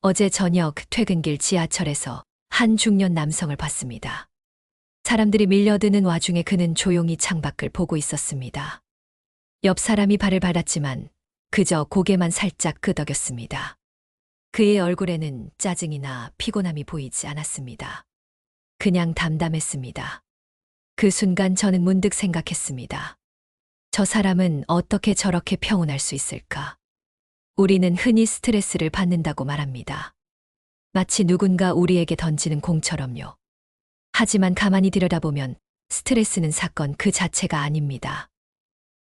어제 저녁 퇴근길 지하철에서 한 중년 남성을 봤습니다. 사람들이 밀려드는 와중에 그는 조용히 창밖을 보고 있었습니다. 옆 사람이 발을 밟았지만 그저 고개만 살짝 끄덕였습니다. 그의 얼굴에는 짜증이나 피곤함이 보이지 않았습니다. 그냥 담담했습니다. 그 순간 저는 문득 생각했습니다. 저 사람은 어떻게 저렇게 평온할 수 있을까? 우리는 흔히 스트레스를 받는다고 말합니다. 마치 누군가 우리에게 던지는 공처럼요. 하지만 가만히 들여다보면 스트레스는 사건 그 자체가 아닙니다.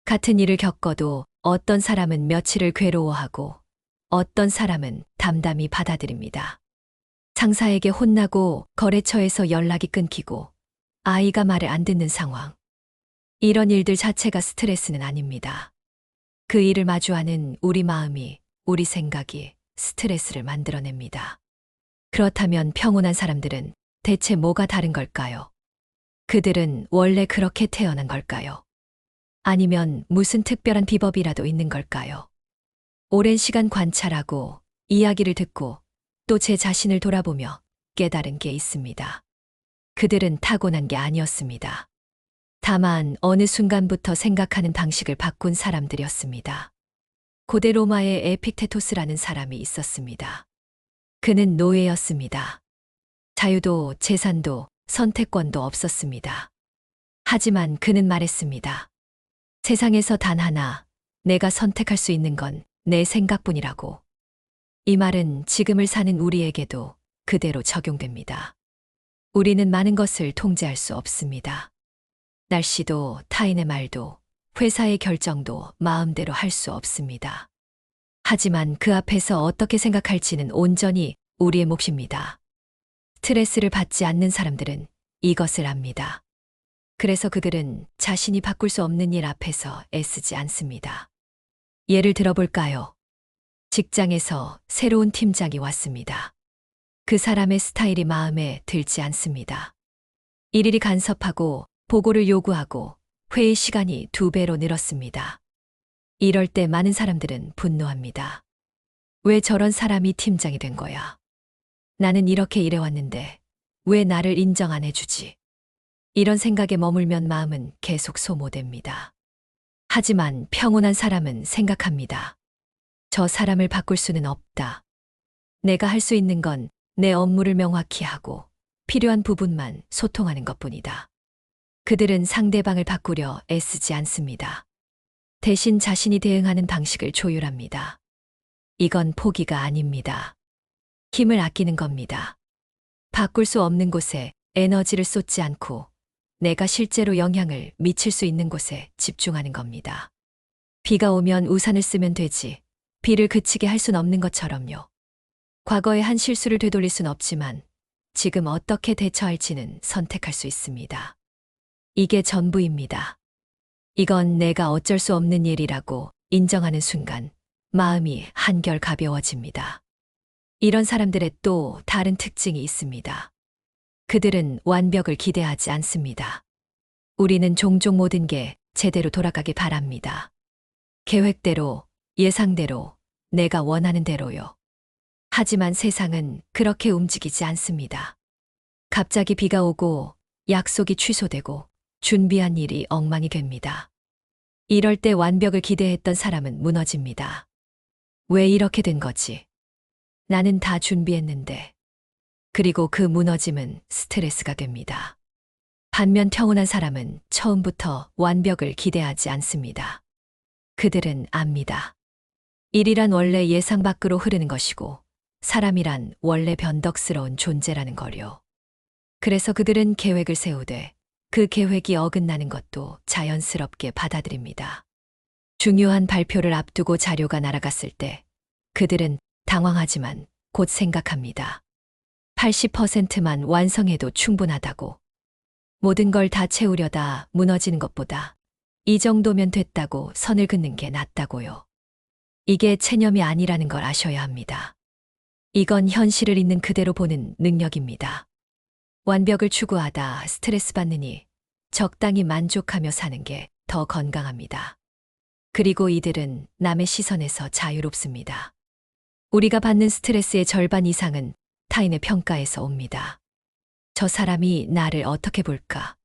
같은 일을 겪어도 어떤 사람은 며칠을 괴로워하고 어떤 사람은 담담히 받아들입니다. 상사에게 혼나고 거래처에서 연락이 끊기고 아이가 말을 안 듣는 상황. 이런 일들 자체가 스트레스는 아닙니다. 그 일을 마주하는 우리 마음이, 우리 생각이 스트레스를 만들어냅니다. 그렇다면 평온한 사람들은 대체 뭐가 다른 걸까요? 그들은 원래 그렇게 태어난 걸까요? 아니면 무슨 특별한 비법이라도 있는 걸까요? 오랜 시간 관찰하고 이야기를 듣고 또 제 자신을 돌아보며 깨달은 게 있습니다. 그들은 타고난 게 아니었습니다. 다만 어느 순간부터 생각하는 방식을 바꾼 사람들이었습니다. 고대 로마에 에픽테토스라는 사람이 있었습니다. 그는 노예였습니다. 자유도 재산도 선택권도 없었습니다. 하지만 그는 말했습니다. 세상에서 단 하나 내가 선택할 수 있는 건 내 생각뿐이라고. 이 말은 지금을 사는 우리에게도 그대로 적용됩니다. 우리는 많은 것을 통제할 수 없습니다. 날씨도 타인의 말도 회사의 결정도 마음대로 할 수 없습니다. 하지만 그 앞에서 어떻게 생각할지는 온전히 우리의 몫입니다. 스트레스를 받지 않는 사람들은 이것을 압니다. 그래서 그들은 자신이 바꿀 수 없는 일 앞에서 애쓰지 않습니다. 예를 들어볼까요? 직장에서 새로운 팀장이 왔습니다. 그 사람의 스타일이 마음에 들지 않습니다. 일일이 간섭하고 보고를 요구하고 회의 시간이 2배로 늘었습니다. 이럴 때 많은 사람들은 분노합니다. 왜 저런 사람이 팀장이 된 거야? 나는 이렇게 일해왔는데 왜 나를 인정 안 해주지? 이런 생각에 머물면 마음은 계속 소모됩니다. 하지만 평온한 사람은 생각합니다. 저 사람을 바꿀 수는 없다. 내가 할 수 있는 건 내 업무를 명확히 하고 필요한 부분만 소통하는 것뿐이다. 그들은 상대방을 바꾸려 애쓰지 않습니다. 대신 자신이 대응하는 방식을 조율합니다. 이건 포기가 아닙니다. 힘을 아끼는 겁니다. 바꿀 수 없는 곳에 에너지를 쏟지 않고 내가 실제로 영향을 미칠 수 있는 곳에 집중하는 겁니다. 비가 오면 우산을 쓰면 되지 비를 그치게 할 순 없는 것처럼요. 과거의 한 실수를 되돌릴 순 없지만 지금 어떻게 대처할지는 선택할 수 있습니다. 이게 전부입니다. 이건 내가 어쩔 수 없는 일이라고 인정하는 순간 마음이 한결 가벼워집니다. 이런 사람들의 또 다른 특징이 있습니다. 그들은 완벽을 기대하지 않습니다. 우리는 종종 모든 게 제대로 돌아가길 바랍니다. 계획대로, 예상대로, 내가 원하는 대로요. 하지만 세상은 그렇게 움직이지 않습니다. 갑자기 비가 오고 약속이 취소되고 준비한 일이 엉망이 됩니다. 이럴 때 완벽을 기대했던 사람은 무너집니다. 왜 이렇게 된 거지? 나는 다 준비했는데. 그리고 그 무너짐은 스트레스가 됩니다. 반면 평온한 사람은 처음부터 완벽을 기대하지 않습니다. 그들은 압니다. 일이란 원래 예상 밖으로 흐르는 것이고 사람이란 원래 변덕스러운 존재라는 거요. 그래서 그들은 계획을 세우되 그 계획이 어긋나는 것도 자연스럽게 받아들입니다. 중요한 발표를 앞두고 자료가 날아갔을 때 그들은 당황하지만 곧 생각합니다. 80%만 완성해도 충분하다고. 모든 걸 다 채우려다 무너지는 것보다 이 정도면 됐다고 선을 긋는 게 낫다고요. 이게 체념이 아니라는 걸 아셔야 합니다. 이건 현실을 있는 그대로 보는 능력입니다. 완벽을 추구하다 스트레스 받느니 적당히 만족하며 사는 게 더 건강합니다. 그리고 이들은 남의 시선에서 자유롭습니다. 우리가 받는 스트레스의 절반 이상은 타인의 평가에서 옵니다. 저 사람이 나를 어떻게 볼까?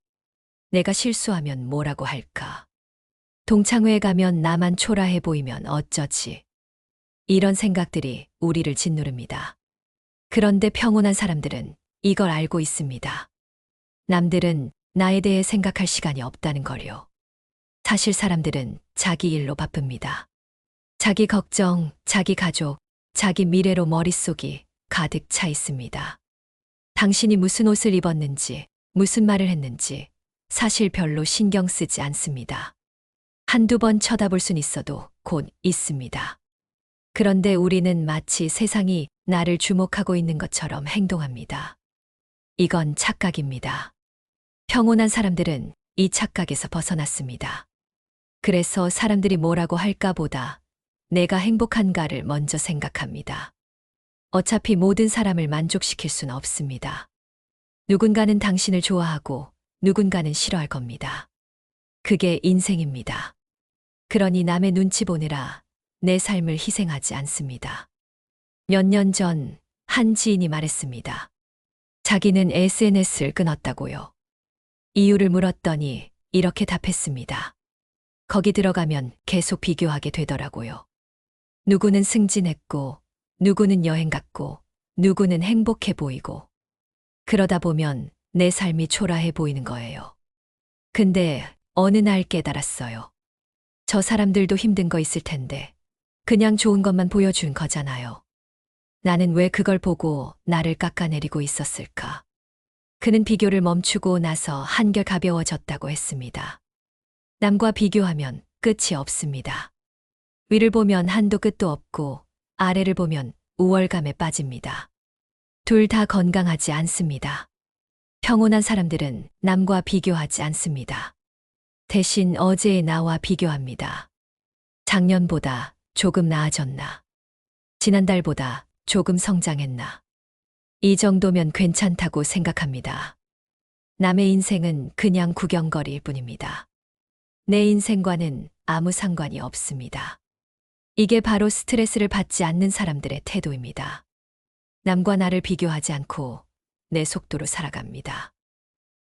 내가 실수하면 뭐라고 할까? 동창회에 가면 나만 초라해 보이면 어쩌지? 이런 생각들이 우리를 짓누릅니다. 그런데 평온한 사람들은 이걸 알고 있습니다. 남들은 나에 대해 생각할 시간이 없다는 걸요. 사실 사람들은 자기 일로 바쁩니다. 자기 걱정, 자기 가족, 자기 미래로 머릿속이 가득 차 있습니다. 당신이 무슨 옷을 입었는지, 무슨 말을 했는지 사실 별로 신경 쓰지 않습니다. 한두 번 쳐다볼 순 있어도 곧 있습니다. 그런데 우리는 마치 세상이 나를 주목하고 있는 것처럼 행동합니다. 이건 착각입니다. 평온한 사람들은 이 착각에서 벗어났습니다. 그래서 사람들이 뭐라고 할까 보다 내가 행복한가를 먼저 생각합니다. 어차피 모든 사람을 만족시킬 수는 없습니다. 누군가는 당신을 좋아하고 누군가는 싫어할 겁니다. 그게 인생입니다. 그러니 남의 눈치 보느라 내 삶을 희생하지 않습니다. 몇 년 전 한 지인이 말했습니다. 자기는 SNS를 끊었다고요. 이유를 물었더니 이렇게 답했습니다. 거기 들어가면 계속 비교하게 되더라고요. 누구는 승진했고, 누구는 여행 갔고, 누구는 행복해 보이고. 그러다 보면 내 삶이 초라해 보이는 거예요. 근데 어느 날 깨달았어요. 저 사람들도 힘든 거 있을 텐데, 그냥 좋은 것만 보여준 거잖아요. 나는 왜 그걸 보고 나를 깎아내리고 있었을까? 그는 비교를 멈추고 나서 한결 가벼워졌다고 했습니다. 남과 비교하면 끝이 없습니다. 위를 보면 한도 끝도 없고 아래를 보면 우월감에 빠집니다. 둘 다 건강하지 않습니다. 평온한 사람들은 남과 비교하지 않습니다. 대신 어제의 나와 비교합니다. 작년보다 조금 나아졌나? 지난달보다 조금 성장했나? 이 정도면 괜찮다고 생각합니다. 남의 인생은 그냥 구경거리일 뿐입니다. 내 인생과는 아무 상관이 없습니다. 이게 바로 스트레스를 받지 않는 사람들의 태도입니다. 남과 나를 비교하지 않고 내 속도로 살아갑니다.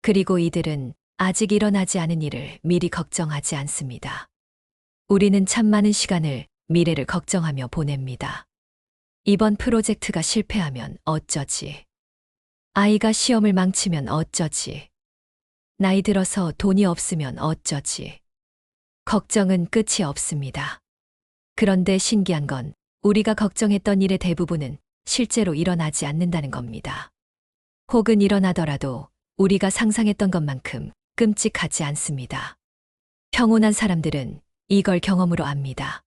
그리고 이들은 아직 일어나지 않은 일을 미리 걱정하지 않습니다. 우리는 참 많은 시간을 미래를 걱정하며 보냅니다. 이번 프로젝트가 실패하면 어쩌지? 아이가 시험을 망치면 어쩌지? 나이 들어서 돈이 없으면 어쩌지? 걱정은 끝이 없습니다. 그런데 신기한 건 우리가 걱정했던 일의 대부분은 실제로 일어나지 않는다는 겁니다. 혹은 일어나더라도 우리가 상상했던 것만큼 끔찍하지 않습니다. 평온한 사람들은 이걸 경험으로 압니다.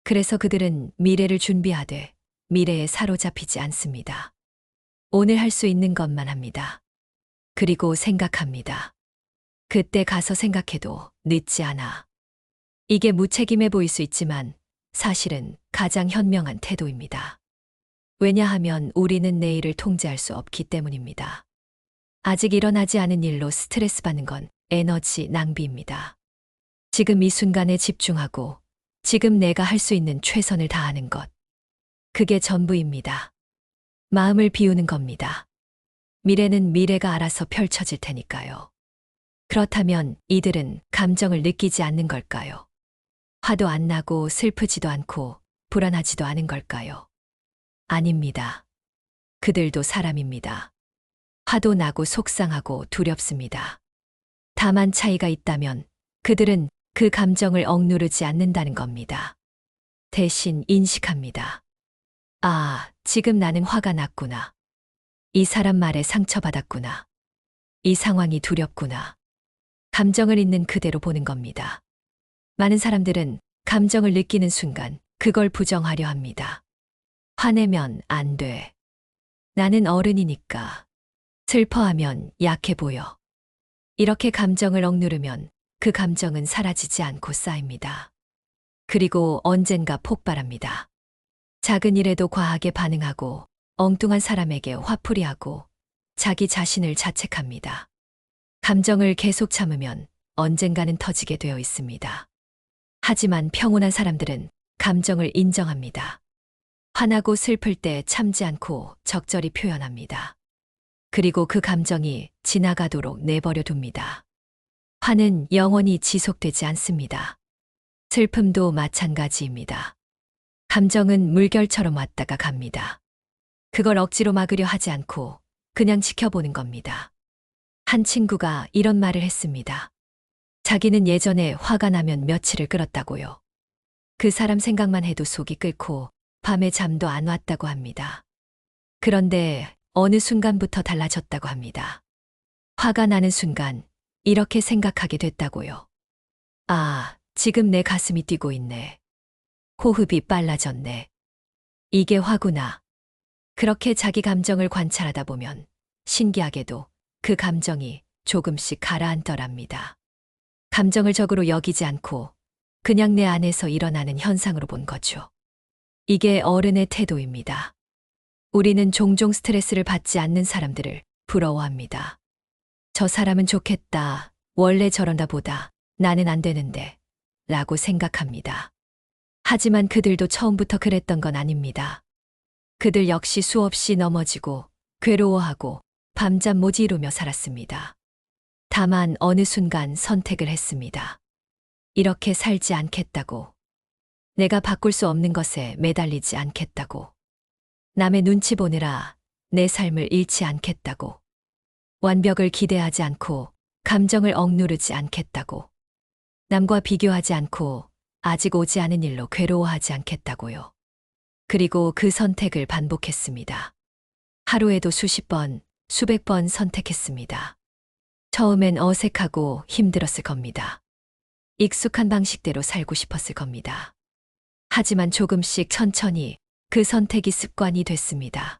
그래서 그들은 미래를 준비하되 미래에 사로잡히지 않습니다. 오늘 할 수 있는 것만 합니다. 그리고 생각합니다. 그때 가서 생각해도 늦지 않아. 이게 무책임해 보일 수 있지만 사실은 가장 현명한 태도입니다. 왜냐하면 우리는 내일을 통제할 수 없기 때문입니다. 아직 일어나지 않은 일로 스트레스 받는 건 에너지 낭비입니다. 지금 이 순간에 집중하고 지금 내가 할 수 있는 최선을 다하는 것. 그게 전부입니다. 마음을 비우는 겁니다. 미래는 미래가 알아서 펼쳐질 테니까요. 그렇다면 이들은 감정을 느끼지 않는 걸까요? 화도 안 나고 슬프지도 않고 불안하지도 않은 걸까요? 아닙니다. 그들도 사람입니다. 화도 나고 속상하고 두렵습니다. 다만 차이가 있다면 그들은 그 감정을 억누르지 않는다는 겁니다. 대신 인식합니다. 아, 지금 나는 화가 났구나. 이 사람 말에 상처받았구나. 이 상황이 두렵구나. 감정을 있는 그대로 보는 겁니다. 많은 사람들은 감정을 느끼는 순간 그걸 부정하려 합니다. 화내면 안 돼. 나는 어른이니까. 슬퍼하면 약해 보여. 이렇게 감정을 억누르면 그 감정은 사라지지 않고 쌓입니다. 그리고 언젠가 폭발합니다. 작은 일에도 과하게 반응하고 엉뚱한 사람에게 화풀이하고 자기 자신을 자책합니다. 감정을 계속 참으면 언젠가는 터지게 되어 있습니다. 하지만 평온한 사람들은 감정을 인정합니다. 화나고 슬플 때 참지 않고 적절히 표현합니다. 그리고 그 감정이 지나가도록 내버려 둡니다. 화는 영원히 지속되지 않습니다. 슬픔도 마찬가지입니다. 감정은 물결처럼 왔다가 갑니다. 그걸 억지로 막으려 하지 않고 그냥 지켜보는 겁니다. 한 친구가 이런 말을 했습니다. 자기는 예전에 화가 나면 며칠을 끓었다고요. 그 사람 생각만 해도 속이 끓고 밤에 잠도 안 왔다고 합니다. 그런데 어느 순간부터 달라졌다고 합니다. 화가 나는 순간 이렇게 생각하게 됐다고요. 아, 지금 내 가슴이 뛰고 있네. 호흡이 빨라졌네. 이게 화구나. 그렇게 자기 감정을 관찰하다 보면 신기하게도 그 감정이 조금씩 가라앉더랍니다. 감정을 적으로 여기지 않고 그냥 내 안에서 일어나는 현상으로 본 거죠. 이게 어른의 태도입니다. 우리는 종종 스트레스를 받지 않는 사람들을 부러워합니다. 저 사람은 좋겠다. 원래 저런다 보다 나는 안 되는데 라고 생각합니다. 하지만 그들도 처음부터 그랬던 건 아닙니다. 그들 역시 수없이 넘어지고 괴로워하고 밤잠 못 이루며 살았습니다. 다만 어느 순간 선택을 했습니다. 이렇게 살지 않겠다고. 내가 바꿀 수 없는 것에 매달리지 않겠다고. 남의 눈치 보느라 내 삶을 잃지 않겠다고. 완벽을 기대하지 않고 감정을 억누르지 않겠다고. 남과 비교하지 않고 아직 오지 않은 일로 괴로워하지 않겠다고요. 그리고 그 선택을 반복했습니다. 하루에도 수십 번, 수백 번 선택했습니다. 처음엔 어색하고 힘들었을 겁니다. 익숙한 방식대로 살고 싶었을 겁니다. 하지만 조금씩 천천히 그 선택이 습관이 됐습니다.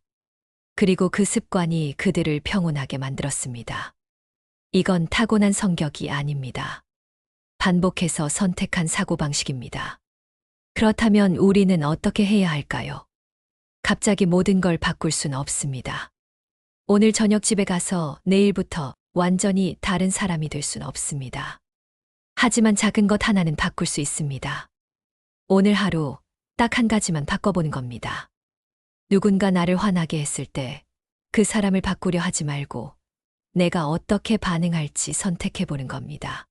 그리고 그 습관이 그들을 평온하게 만들었습니다. 이건 타고난 성격이 아닙니다. 반복해서 선택한 사고방식입니다. 그렇다면 우리는 어떻게 해야 할까요? 갑자기 모든 걸 바꿀 수는 없습니다. 오늘 저녁 집에 가서 내일부터 완전히 다른 사람이 될 수는 없습니다. 하지만 작은 것 하나는 바꿀 수 있습니다. 오늘 하루 딱 한 가지만 바꿔보는 겁니다. 누군가 나를 화나게 했을 때 그 사람을 바꾸려 하지 말고 내가 어떻게 반응할지 선택해보는 겁니다.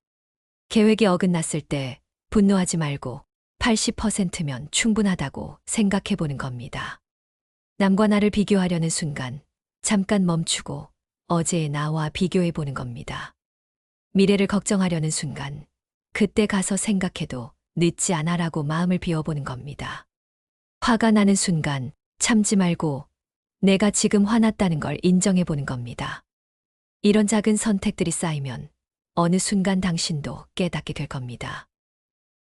계획이 어긋났을 때 분노하지 말고 80%면 충분하다고 생각해보는 겁니다. 남과 나를 비교하려는 순간 잠깐 멈추고 어제의 나와 비교해보는 겁니다. 미래를 걱정하려는 순간 그때 가서 생각해도 늦지 않아라고 마음을 비워보는 겁니다. 화가 나는 순간 참지 말고 내가 지금 화났다는 걸 인정해보는 겁니다. 이런 작은 선택들이 쌓이면 어느 순간 당신도 깨닫게 될 겁니다.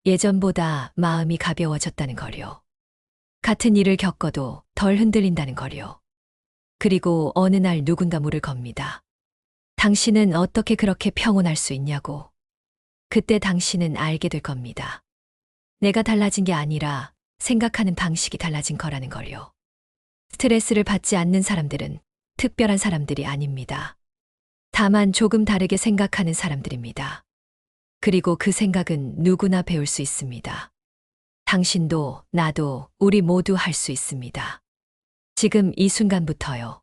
예전보다 마음이 가벼워졌다는 걸요. 같은 일을 겪어도 덜 흔들린다는 걸요. 그리고 어느 날 누군가 물을 겁니다. 당신은 어떻게 그렇게 평온할 수 있냐고. 그때 당신은 알게 될 겁니다. 내가 달라진 게 아니라 생각하는 방식이 달라진 거라는 걸요. 스트레스를 받지 않는 사람들은 특별한 사람들이 아닙니다. 다만 조금 다르게 생각하는 사람들입니다. 그리고 그 생각은 누구나 배울 수 있습니다. 당신도 나도 우리 모두 할 수 있습니다. 지금 이 순간부터요.